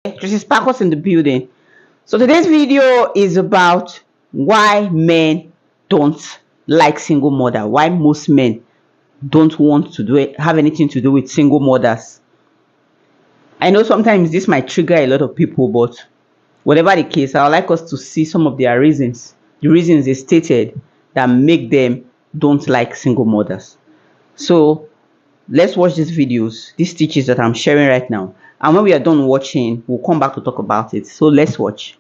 This is Sparkles in the building. So today's video is about why men don't like single mother. Why most men don't want to have anything to do with single mothers. I know sometimes this might trigger a lot of people, but whatever the case, I would like us to see some of their reasons, the reasons they stated that make them don't like single mothers. So let's watch these videos, these stitches that I'm sharing right now. And when we are done watching, we'll come back to talk about it. So let's watch.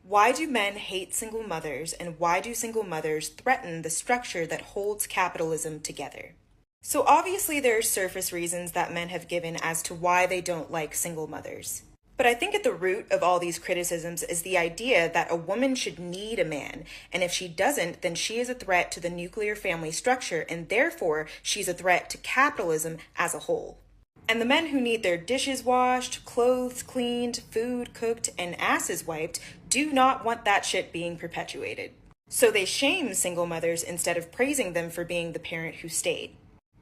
Why do men hate single mothers, and why do single mothers threaten the structure that holds capitalism together? So obviously there are surface reasons that men have given as to why they don't like single mothers. But I think at the root of all these criticisms is the idea that a woman should need a man, and if she doesn't, then she is a threat to the nuclear family structure, and therefore she's a threat to capitalism as a whole. And the men who need their dishes washed, clothes cleaned, food cooked, and asses wiped do not want that shit being perpetuated. So they shame single mothers instead of praising them for being the parent who stayed.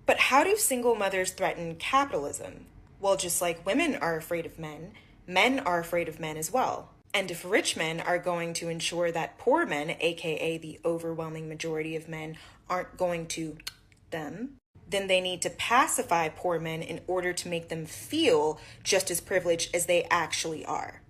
But how do single mothers threaten capitalism? Well, just like women are afraid of men are afraid of men as well. And if rich men are going to ensure that poor men, aka the overwhelming majority of men, aren't going to them, then they need to pacify poor men in order to make them feel just as privileged as they actually are.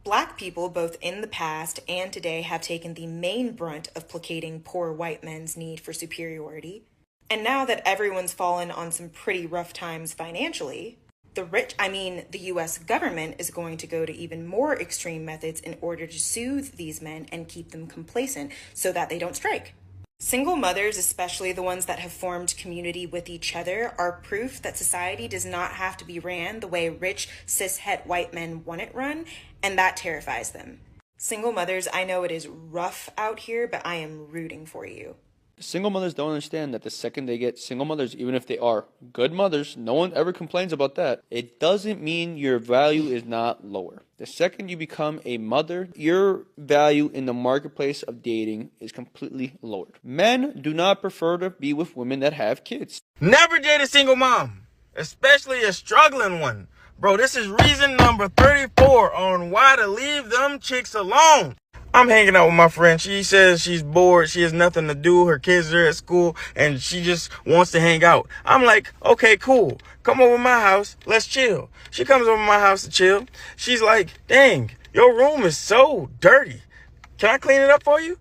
Black people, both in the past and today, have taken the main brunt of placating poor white men's need for superiority. And now that everyone's fallen on some pretty rough times financially, the US government is going to go to even more extreme methods in order to soothe these men and keep them complacent so that they don't strike. Single mothers, especially the ones that have formed community with each other, are proof that society does not have to be ran the way rich, cis-het white men want it run, and that terrifies them. Single mothers, I know it is rough out here, but I am rooting for you. Single mothers don't understand that the second they get single mothers, even if they are good mothers, no one ever complains about that. It doesn't mean your value is not lower. The second you become a mother, your value in the marketplace of dating is completely lowered. Men do not prefer to be with women that have kids. Never date a single mom, especially a struggling one. Bro, this is reason number 34 on why to leave them chicks alone. I'm hanging out with my friend. She says she's bored. She has nothing to do. Her kids are at school and she just wants to hang out. I'm like, okay, cool. Come over to my house. Let's chill. She comes over to my house to chill. She's like, dang, your room is so dirty. Can I clean it up for you?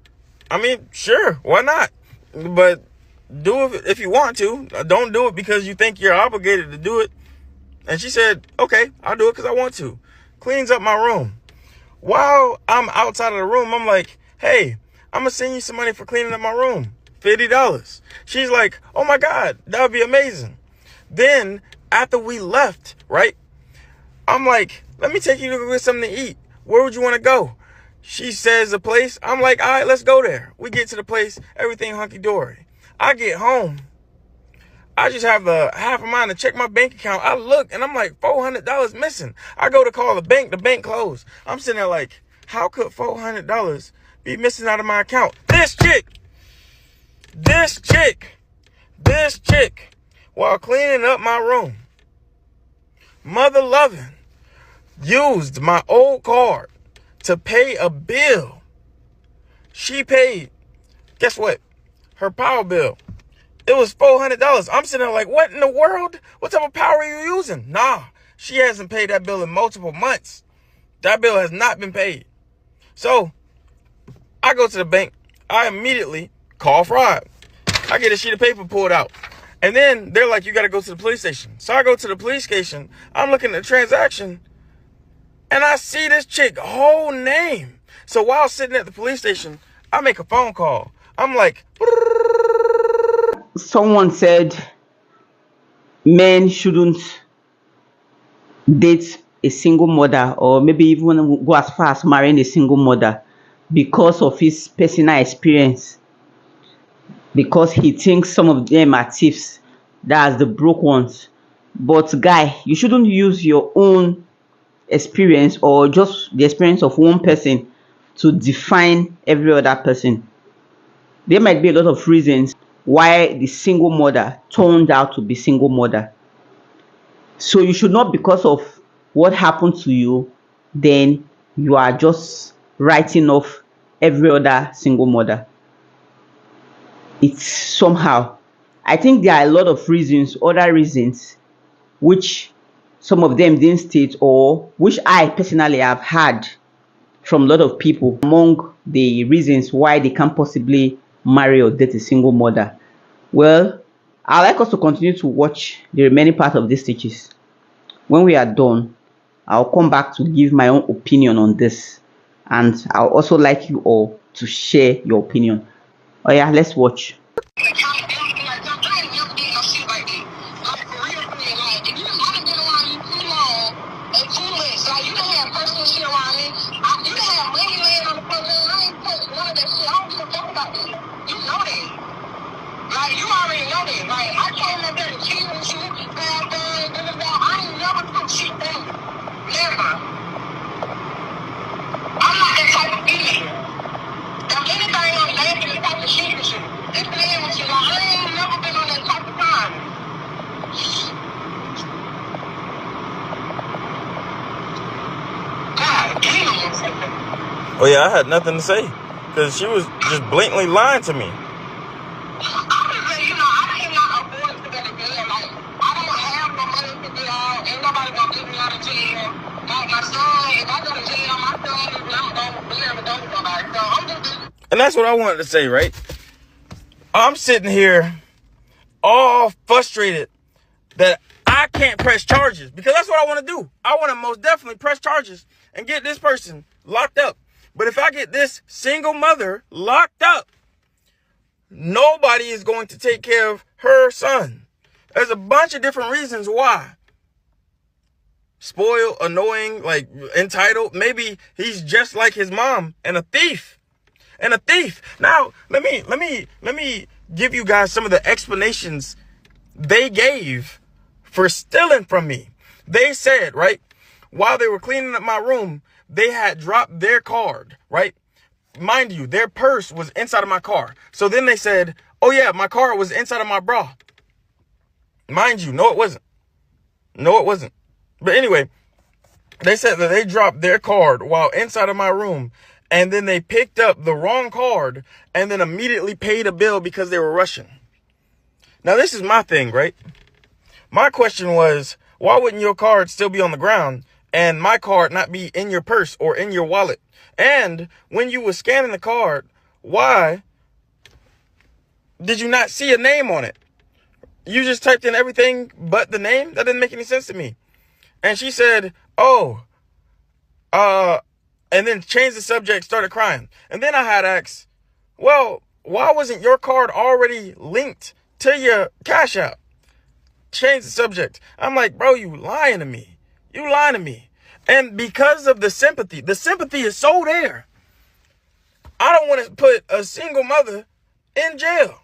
I mean, sure. Why not? But do it if you want to. Don't do it because you think you're obligated to do it. And she said, okay, I'll do it because I want to. Cleans up my room. While I'm outside of the room, I'm like, hey, I'm going to send you some money for cleaning up my room. $50. She's like, oh my God, that would be amazing. Then after we left, right, I'm like, let me take you to go get something to eat. Where would you want to go? She says a place. I'm like, all right, let's go there. We get to the place, everything hunky-dory. I get home. I just have the half a mind to check my bank account. I look and I'm like, $400 missing. I go to call the bank closed. I'm sitting there like, how could $400 be missing out of my account? This chick, while cleaning up my room, mother loving, used my old card to pay a bill. She paid, guess what? Her power bill. It was $400. I'm sitting there like, what in the world? What type of power are you using? Nah, she hasn't paid that bill in multiple months. That bill has not been paid. So I go to the bank. I immediately call fraud. I get a sheet of paper pulled out. And then they're like, you got to go to the police station. So I go to the police station. I'm looking at the transaction. And I see this chick whole name. So while sitting at the police station, I make a phone call. I'm like, Someone said men shouldn't date a single mother, or maybe even go as far as marrying a single mother, because of his personal experience, because he thinks some of them are thieves. That's the broke ones. But guy, you shouldn't use your own experience or just the experience of one person to define every other person. There might be a lot of reasons why the single mother turned out to be single mother. So you should not, because of what happened to you, then you are just writing off every other single mother. It's somehow, I think there are a lot of reasons, other reasons, which some of them didn't state, or which I personally have had from a lot of people. Among the reasons why they can't possibly marry or date a single mother, well, I'd like us to continue to watch the remaining part of these stitches. When we are done, I'll come back to give my own opinion on this, and I'll also like you all to share your opinion. Oh yeah, let's watch. Like, you already know that. Like, I came up there to cheat with you, bad thing, I ain't never put shit down. Never. I'm not that type of female. If anything, I'm laughing the type of shit with you. And playing with you. Like, I ain't never been on that type of time. God damn. Oh yeah, I had nothing to say because she was just blatantly lying to me. And that's what I wanted to say, right? I'm sitting here all frustrated that I can't press charges because that's what I want to do. I want to most definitely press charges and get this person locked up. But if I get this single mother locked up, nobody is going to take care of her son. There's a bunch of different reasons why. Spoiled, annoying, like entitled. Maybe he's just like his mom and a thief. And a thief. Now, let me give you guys some of the explanations they gave for stealing from me. They said, right, while they were cleaning up my room, they had dropped their card, right? Mind you, their purse was inside of my car. So then they said, oh yeah, my card was inside of my bra. Mind you, no, it wasn't. No, it wasn't. But anyway, they said that they dropped their card while inside of my room. And then they picked up the wrong card and then immediately paid a bill because they were rushing. Now, this is my thing, right? My question was, why wouldn't your card still be on the ground and my card not be in your purse or in your wallet? And when you were scanning the card, why did you not see a name on it? You just typed in everything but the name? That didn't make any sense to me. And she said, oh, and then changed the subject, started crying. And then I had asked, well, why wasn't your card already linked to your Cash App? Change the subject. I'm like, bro, you lying to me. You lying to me. And because of the sympathy is so there. I don't want to put a single mother in jail.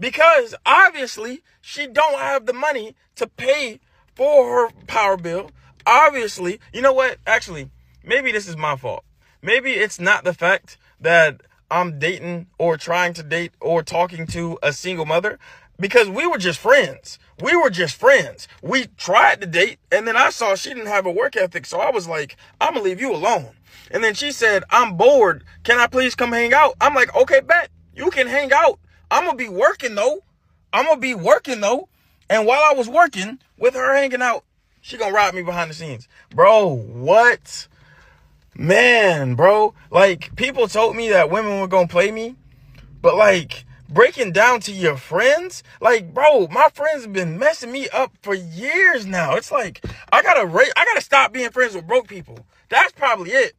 Because obviously she don't have the money to pay for her power bill. Obviously, you know what? Actually, maybe this is my fault. Maybe it's not the fact that I'm dating or trying to date or talking to a single mother, because we were just friends. We were just friends. We tried to date, and then I saw she didn't have a work ethic, so I was like, I'm gonna leave you alone. And then she said, I'm bored. Can I please come hang out? I'm like, okay, bet. You can hang out. I'm gonna be working though. And while I was working with her hanging out, she gonna rob me behind the scenes. Bro, what? Man, bro, like, people told me that women were gonna play me, but like, breaking down to your friends, like, bro, my friends have been messing me up for years now. It's like, I gotta stop being friends with broke people. That's probably it.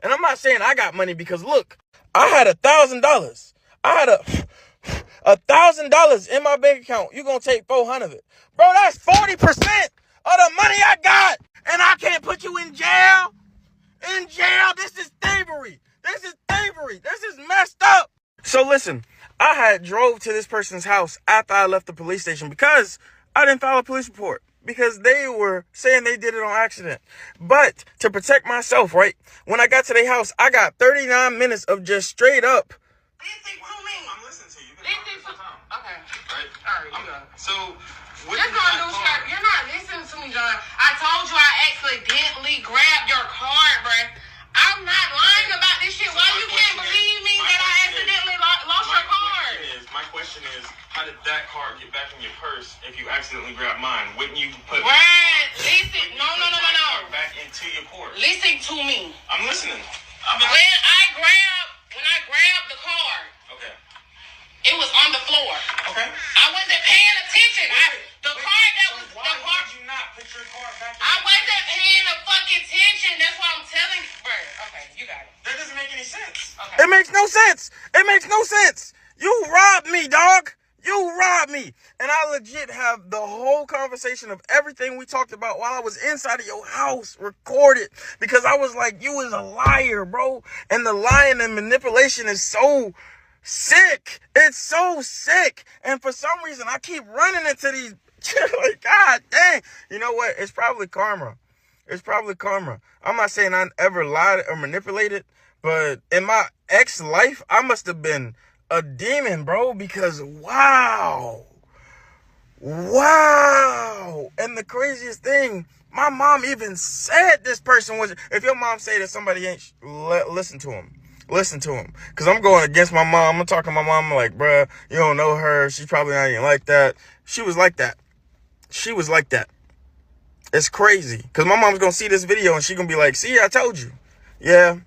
And I'm not saying I got money, because look, I had $1,000. I had $1,000 in my bank account. You gonna take 400 of it. Bro, that's 40% of the money I got. And I can't put you in jail. In jail. This is thievery. This is messed up. So listen, I had drove to this person's house after I left the police station because I didn't file a police report, because they were saying they did it on accident. But to protect myself, right, when I got to their house, I got 39 minutes of just straight up. I'm listening to you. Listen to okay. Right? Alright, you go. So, what You're gonna do shit. You're not listening to me, John. I told you I accidentally grabbed your card, bruh. I'm not lying about this shit. So Why my you can't question believe me my that I question accidentally lost your card? My question is, how did that card get back in your purse if you accidentally grabbed mine? Wouldn't you put Brad, listen. No. back into your purse? Listen to me. I'm listening. When I grabbed the card, Okay. it was on the floor. Okay. I wasn't paying attention. The card that was Why the card. would you not put your card back in I your wasn't paying a fucking attention. That's why I'm telling you, bro. Okay, you got it. That doesn't make any sense. Okay. It makes no sense. It makes no sense. You robbed me, dog. You robbed me. And I legit have the whole conversation of everything we talked about while I was inside of your house recorded, because I was like, you is a liar, bro. And the lying and manipulation is so sick. It's so sick. And for some reason, I keep running into these. Like, God dang. You know what? It's probably karma. It's probably karma. I'm not saying I ever lied or manipulated, but in my ex-life, I must have been a demon, bro, because wow. And the craziest thing, my mom even said this person was, if your mom say that somebody ain't, listen to him. Listen to him. Because I'm going against my mom. I'm talking to my mom like, bruh, you don't know her. She's probably not even like that. She was like that. She was like that. It's crazy. Because my mom's going to see this video and she's going to be like, see, I told you. Yeah,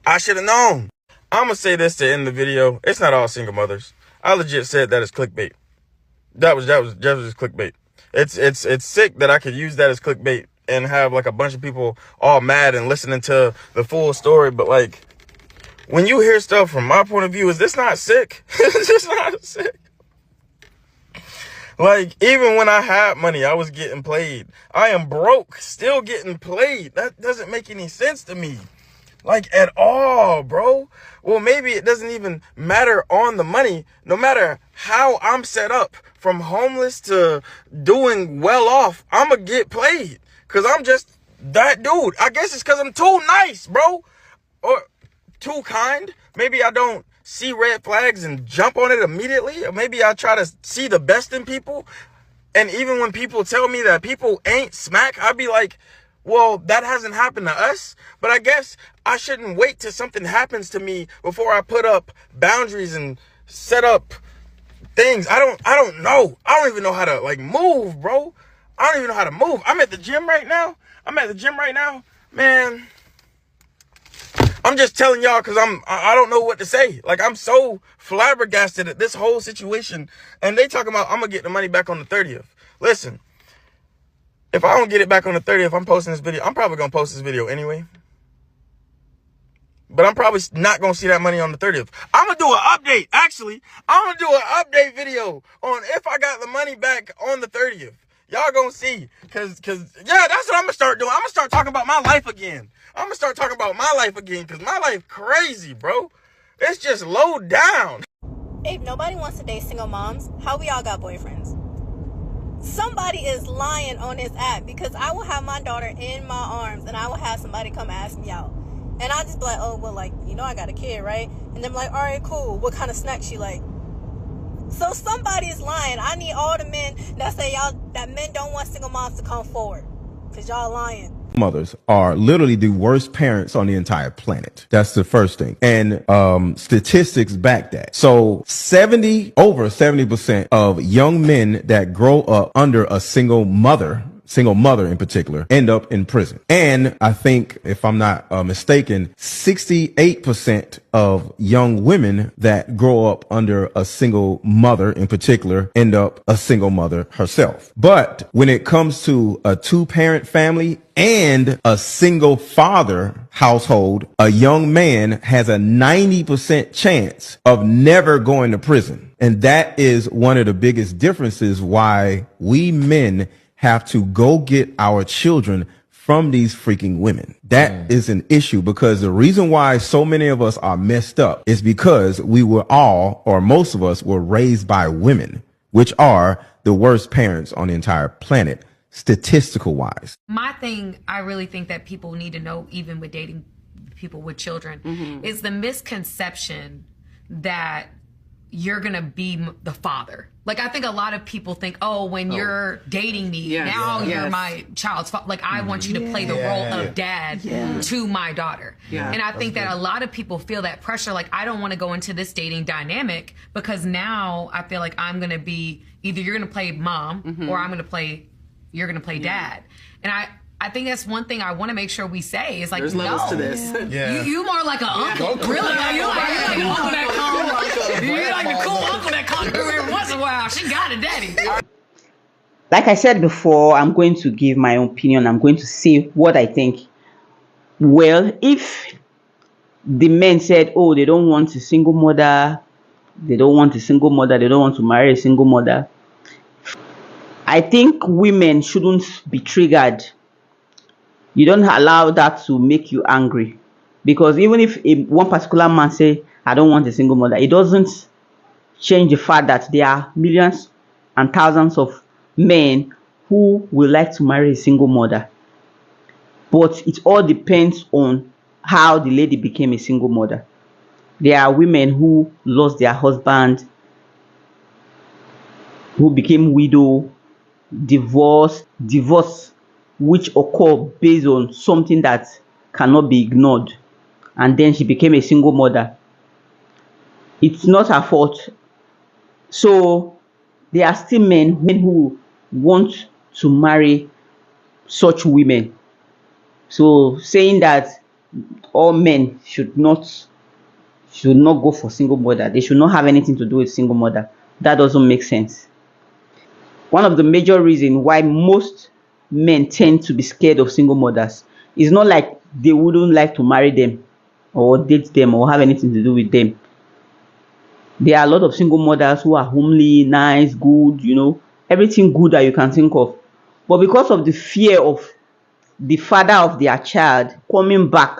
I should have known. I'm going to say this to end the video. It's not all single mothers. I legit said that as clickbait. That was just clickbait. It's sick that I could use that as clickbait and have like a bunch of people all mad and listening to the full story. But like, when you hear stuff from my point of view, is this not sick? It's just not sick. Like, even when I had money, I was getting played. I am broke, still getting played. That doesn't make any sense to me. Like, at all, bro. Well, maybe it doesn't even matter on the money. No matter how I'm set up, from homeless to doing well off, I'm going to get played. Because I'm just that dude. I guess it's because I'm too nice, bro. Or too kind. Maybe I don't see red flags and jump on it immediately. Or maybe I try to see the best in people. And even when people tell me that people ain't smack, I'd be like, well, that hasn't happened to us. But I guess I shouldn't wait till something happens to me before I put up boundaries and set up things. I don't know. I don't even know how to like move, bro. I don't even know how to move. I'm at the gym right now. Man, I'm just telling y'all because I don't know what to say. Like, I'm so flabbergasted at this whole situation. And they talking about I'm going to get the money back on the 30th. Listen, if I don't get it back on the 30th, I'm posting this video. I'm probably going to post this video anyway. But I'm probably not going to see that money on the 30th. I'm going to do an update. Actually, I'm going to do an update video on if I got the money back on the 30th. Y'all going to see. Because, yeah, that's what I'm going to start doing. I'm going to start talking about my life again. Because my life crazy, bro. It's just low down. If nobody wants to date single moms, how we all got boyfriends? Somebody is lying on this app, because I will have my daughter in my arms and I will have somebody come ask me out. And I'll just be like, oh, well, like, you know I got a kid, right? And they're like, all right, cool. What kind of snacks you like? So somebody is lying. I need all the men that say that men don't want single moms to come forward, because y'all lying. Mothers are literally the worst parents on the entire planet. That's the first thing. And statistics back that. So over 70% of young men that grow up under a single mother in particular, end up in prison. And I think, if I'm not mistaken, 68% of young women that grow up under a single mother in particular end up a single mother herself. But when it comes to a two-parent family and a single father household, a young man has a 90% chance of never going to prison. And that is one of the biggest differences why we men have to go get our children from these freaking women. That is an issue, because the reason why so many of us are messed up is because we were all, or most of us, were raised by women, which are the worst parents on the entire planet, statistical wise. My thing, I really think that people need to know, even with dating people with children, is the misconception that you're gonna be the father. Like, I think a lot of people think, oh, when you're dating me, now you're my child's father. Like, I want you to play the role of dad to my daughter. And I think that a lot of people feel that pressure. Like, I don't want to go into this dating dynamic because now I feel like I'm gonna be either you're gonna play mom or you're gonna play dad. And I think that's one thing I want to make sure we say is like, there's levels to this. You more like an uncle. Really? Like, you're like an uncle that comes. You're like the cool uncle that comes through every once in a while. She got it, daddy. Like I said before, I'm going to give my opinion. I'm going to say what I think. Well, if the men said, oh, they don't want a single mother, they don't want to marry a single mother, I think women shouldn't be triggered. You don't allow that to make you angry, because even if one particular man say, I don't want a single mother, it doesn't change the fact that there are millions and thousands of men who will like to marry a single mother. But it all depends on how the lady became a single mother. There are women who lost their husband, who became widow, divorce, which occur based on something that cannot be ignored, and then she became a single mother. It's not her fault. So there are still men who want to marry such women. So saying that all men should not go for single mother, they should not have anything to do with single mother, that doesn't make sense. One of the major reasons why most men tend to be scared of single mothers is not like they wouldn't like to marry them or date them or have anything to do with them. There are a lot of single mothers who are homely, nice, good, everything good that you can think of. But because of the fear of the father of their child coming back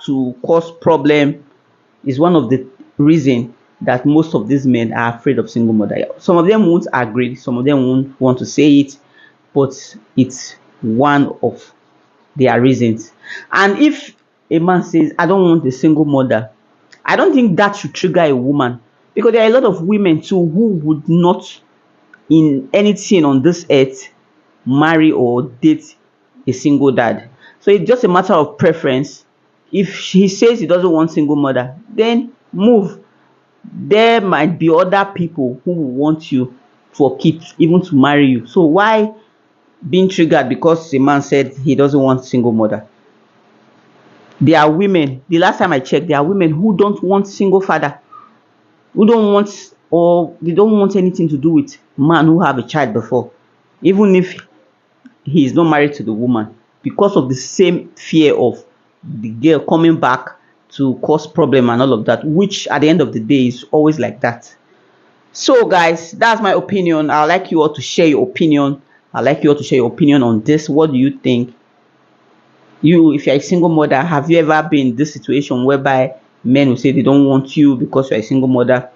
to cause problem, is one of the reasons that most of these men are afraid of single mother. Some of them won't agree, some of them won't want to say it, but it's one of their reasons. And if a man says, I don't want a single mother, I don't think that should trigger a woman, because there are a lot of women too who would not in anything on this earth marry or date a single dad. So it's just a matter of preference. If he says he doesn't want single mother, then move. There might be other people who will want you for kids, even to marry you. So why being triggered because a man said he doesn't want single mother? There are women, the last time I checked, there are women who don't want single father, who don't want, or they don't want anything to do with man who have a child before, even if he is not married to the woman, because of the same fear of the girl coming back to cause problem and all of that, which at the end of the day is always like that. So guys, that's my opinion. I'd like you all to share your opinion. I'd like you all to share your opinion on this. What do you think? If you're a single mother, have you ever been in this situation whereby men will say they don't want you because you're a single mother?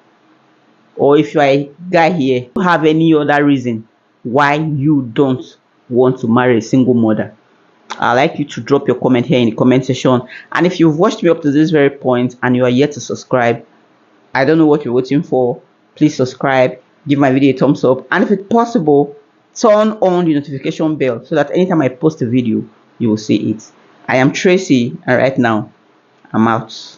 Or if you're a guy here, do you have any other reason why you don't want to marry a single mother? I'd like you to drop your comment here in the comment section. And if you've watched me up to this very point and you are yet to subscribe, I don't know what you're waiting for. Please subscribe, give my video a thumbs up, and if it's possible, turn on the notification bell so that anytime I post a video, you will see it. I am Tracy, and right now, I'm out.